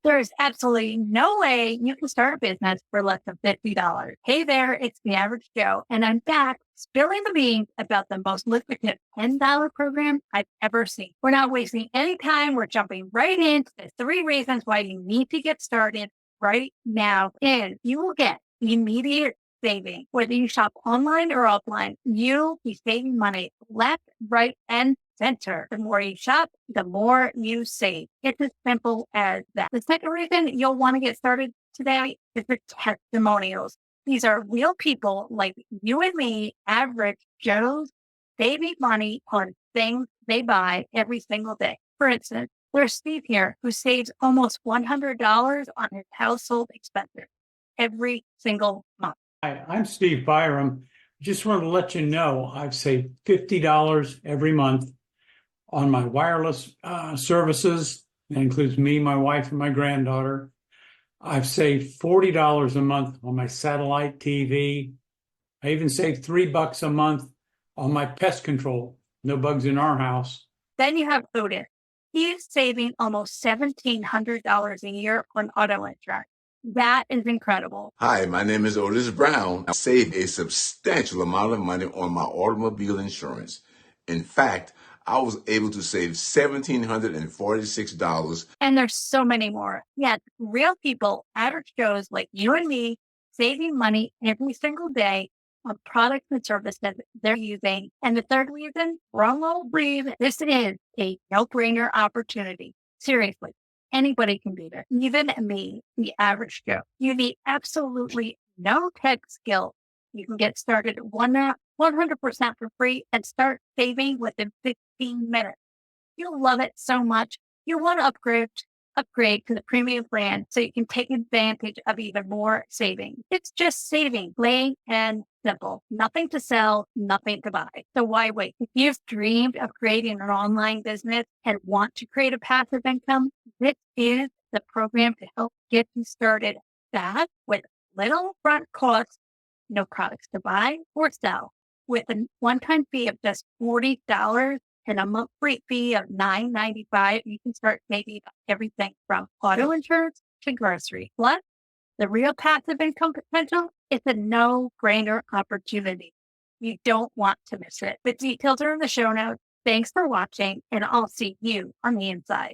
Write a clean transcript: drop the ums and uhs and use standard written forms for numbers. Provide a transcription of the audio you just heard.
There is absolutely no way you can start a business for less than $50. Hey there, it's the average Joe, and I'm back spilling the beans about the most lucrative $10 program I've ever seen. We're not wasting any time. We're jumping right into the 3 reasons why you need to get started right now. And you will get immediate saving. Whether you shop online or offline, you'll be saving money left, right, and center. The more you shop, the more you save. It's as simple as that. The second reason you'll want to get started today is the testimonials. These are real people like you and me, average Joes, saving money on things they buy every single day. For instance, there's Steve here who saves almost $100 on his household expenses every single month. Hi, I'm Steve Byram. Just wanted to let you know I've saved $50 every month on my wireless services. That includes me, my wife, and my granddaughter. I've saved $40 a month on my satellite TV. I even saved $3 a month on my pest control. No bugs in our house. Then you have Otis. He's saving almost $1,700 a year on auto insurance. That is incredible. Hi, my name is Otis Brown. I saved a substantial amount of money on my automobile insurance. In fact, I was able to save $1,746. And there's so many more. Yet, real people, average Joes like you and me, saving money every single day on products and services they're using. And the third reason, drum roll breathe, this is a no-brainer opportunity. Seriously, anybody can do this, even me, the average Joe. You need absolutely no tech skill. You can get started 100% for free and start saving within 15 minutes. You'll love it so much. You want to upgrade to the premium plan so you can take advantage of even more savings. It's just saving, plain and simple. Nothing to sell, nothing to buy. So why wait? If you've dreamed of creating an online business and want to create a passive income, this is the program to help get you started fast with little upfront costs, no products to buy or sell, with a one-time fee of just $40 and a monthly fee of $9.95. You can start saving everything from auto insurance to grocery. Plus, the real passive income potential is a no-brainer opportunity. You don't want to miss it. The details are in the show notes. Thanks for watching, and I'll see you on the inside.